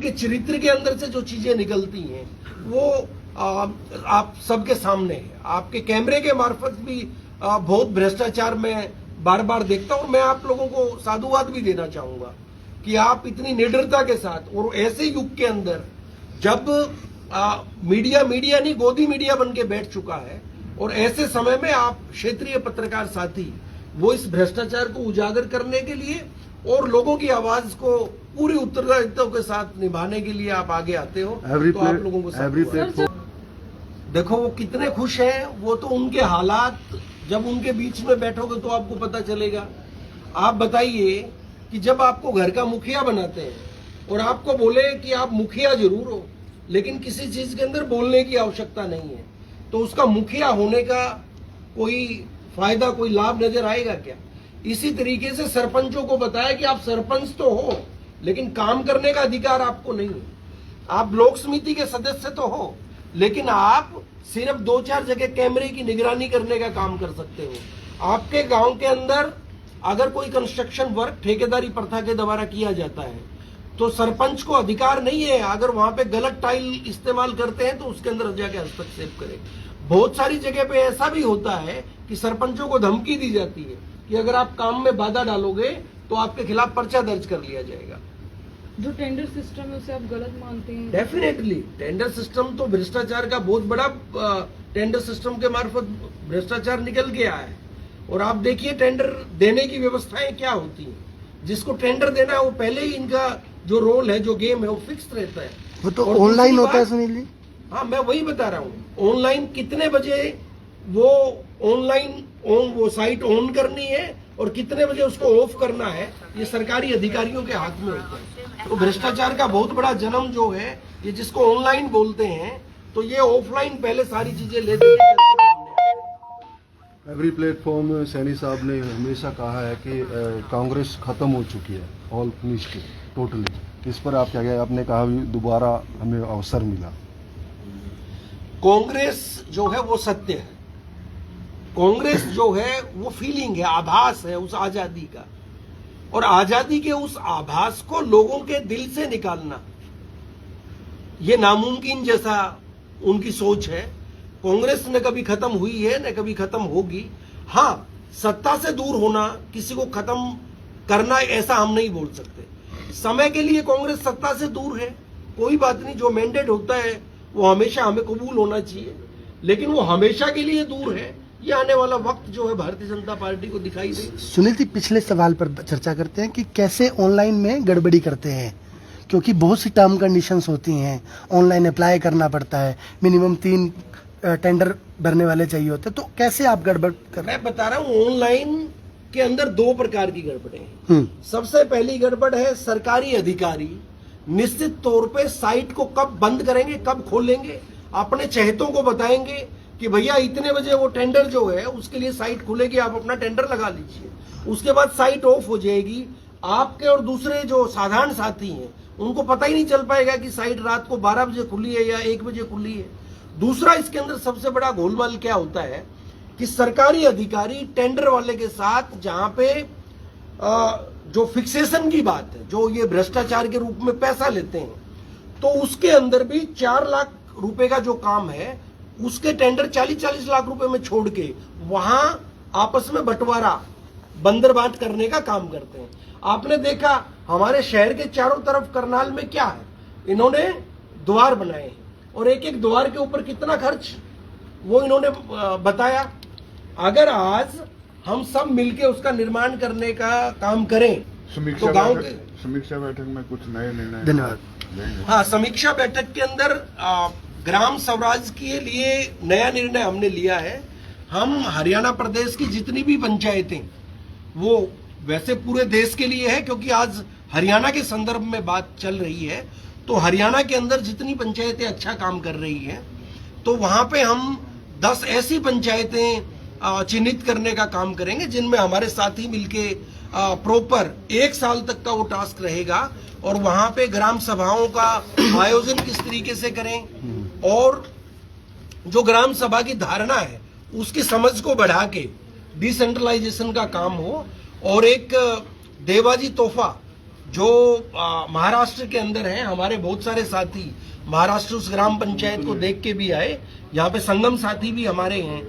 उनके चरित्र के अंदर से जो चीजें निकलती हैं वो आप सबके सामने है। आपके कैमरे के मार्फत भी बहुत भ्रष्टाचार में बार बार देखता हूं। मैं आप लोगों को साधुवाद भी देना चाहूंगा कि आप इतनी निडरता के साथ और ऐसे युग के अंदर जब मीडिया नहीं गोदी मीडिया बन के बैठ चुका है और ऐसे समय में आप क्षेत्रीय पत्रकार साथी वो इस भ्रष्टाचार को उजागर करने के लिए और लोगों की आवाज को पूरी उत्तरदायित्व के साथ निभाने के लिए आप आगे आते हो। तो आप लोगों को देखो वो कितने खुश हैं, वो तो उनके हालात जब उनके बीच में बैठोगे तो आपको पता चलेगा। आप बताइए कि जब आपको घर का मुखिया बनाते हैं और आपको बोले कि आप मुखिया जरूर हो लेकिन किसी चीज के अंदर बोलने की आवश्यकता नहीं है, तो उसका मुखिया होने का कोई फायदा कोई लाभ नजर आएगा क्या? इसी तरीके से सरपंचों को बताया कि आप सरपंच तो हो लेकिन काम करने का अधिकार आपको नहीं है। आप लोक समिति के सदस्य तो हो लेकिन आप सिर्फ 2-4 जगह कैमरे की निगरानी करने का काम कर सकते हो। आपके गांव के अंदर अगर कोई कंस्ट्रक्शन वर्क ठेकेदारी प्रथा के द्वारा किया जाता है तो सरपंच को अधिकार नहीं है, अगर वहां पे गलत टाइल इस्तेमाल करते हैं तो उसके अंदर जाके हस्तक्षेप करे। बहुत सारी जगह पे ऐसा भी होता है कि सरपंचों को धमकी दी जाती है कि अगर आप काम में बाधा डालोगे तो आपके खिलाफ पर्चा दर्ज कर लिया जाएगा। जो टेंडर सिस्टम है उसे आप गलत मानते हैं? डेफिनेटली टेंडर सिस्टम तो भ्रष्टाचार का बहुत बड़ा टेंडर सिस्टम के मार्फत भ्रष्टाचार निकल के आया है। और आप देखिए टेंडर देने की व्यवस्थाएं क्या होती हैं। जिसको टेंडर देना है वो पहले ही इनका जो रोल है जो गेम है वो फिक्स रहता है। वो तो ऑनलाइन होता है सुनील जी। हाँ मैं वही बता रहा हूँ, ऑनलाइन कितने बजे वो ऑनलाइन वो साइट ऑन करनी है और कितने बजे उसको ऑफ करना है ये सरकारी अधिकारियों के हाथ में होता है। तो भ्रष्टाचार का बहुत बड़ा जन्म जो है ये जिसको ऑनलाइन बोलते हैं तो ये ऑफलाइन पहले सारी चीजें लेते हैं। एवरी प्लेटफॉर्म सैनी साहब ने हमेशा कहा है कि कांग्रेस खत्म हो चुकी है, ऑल फिनिश्ड टोटली। इस पर आप क्या कहें? आपने कहा दोबारा हमें अवसर मिला। कांग्रेस जो है वो सत्य है, कांग्रेस जो है वो फीलिंग है, आभास है उस आजादी का, और आजादी के उस आभास को लोगों के दिल से निकालना ये नामुमकिन जैसा उनकी सोच है। कांग्रेस न कभी खत्म हुई है न कभी खत्म होगी। हाँ, सत्ता से दूर होना, किसी को खत्म करना ऐसा हम नहीं बोल सकते। समय के लिए कांग्रेस सत्ता से दूर है, कोई बात नहीं, जो मैंडेट होता है वो हमेशा हमें कबूल होना चाहिए, लेकिन वो हमेशा के लिए दूर है ये आने वाला वक्त जो है भारतीय जनता पार्टी को दिखाई दे। सुनील जी पिछले सवाल पर चर्चा करते हैं कि कैसे ऑनलाइन में गड़बड़ी करते हैं, क्योंकि बहुत सी टर्म कंडीशंस होती हैं, ऑनलाइन अप्लाई करना पड़ता है, मिनिमम 3 टेंडर भरने वाले चाहिए होते, तो कैसे आप गड़बड़ कर? मैं बता रहा हूँ ऑनलाइन के अंदर 2 प्रकार की गड़बड़ें हैं। सबसे पहली गड़बड़ है सरकारी अधिकारी निश्चित तौर पे साइट को कब बंद करेंगे कब खोलेंगे अपने चहेतों को बताएंगे कि भैया इतने बजे वो टेंडर जो है उसके लिए साइट खुलेगी, आप अपना टेंडर लगा लीजिए। उसके बाद साइट ऑफ हो जाएगी। आपके और दूसरे जो साधारण साथी हैं उनको पता ही नहीं चल पाएगा कि साइट रात को 12 बजे खुली है या 1 बजे खुली है। दूसरा इसके अंदर सबसे बड़ा गोलमाल क्या होता है कि सरकारी अधिकारी टेंडर वाले के साथ जहां पे जो फिक्सेशन की बात है, जो ये भ्रष्टाचार के रूप में पैसा लेते हैं, तो उसके अंदर भी 4 लाख रुपए का जो काम है उसके टेंडर 40-40 लाख रुपए में छोड़ के वहां आपस में बंटवारा बंदरबांट करने का काम करते हैं। आपने देखा हमारे शहर के चारों तरफ करनाल में क्या है, इन्होंने द्वार बनाए हैं और एक द्वार के ऊपर कितना खर्च वो इन्होंने बताया। अगर आज हम सब मिलके उसका निर्माण करने का काम करें तो गांव के समीक्षा बैठक में कुछ नए निर्णय। धन्यवाद। हाँ, समीक्षा बैठक के अंदर ग्राम स्वराज के लिए नया निर्णय हमने लिया है। हम हरियाणा प्रदेश की जितनी भी पंचायतें, वो वैसे पूरे देश के लिए है क्योंकि आज हरियाणा के संदर्भ में बात चल रही है, तो हरियाणा के अंदर जितनी पंचायतें अच्छा काम कर रही हैं तो वहां पे हम 10 ऐसी पंचायतें चिन्हित करने का काम करेंगे जिनमें हमारे साथी मिलके प्रॉपर 1 साल तक का वो टास्क रहेगा और वहां पे ग्राम सभाओं का आयोजन किस तरीके से करें और जो ग्राम सभा की धारणा है उसकी समझ को बढ़ा के डिसेंट्रलाइजेशन का काम हो और एक देवाजी तोहफा जो महाराष्ट्र के अंदर हैं, हमारे बहुत सारे साथी महाराष्ट्र उस ग्राम पंचायत को देख के भी आए। यहाँ पे संगम साथी भी हमारे हैं।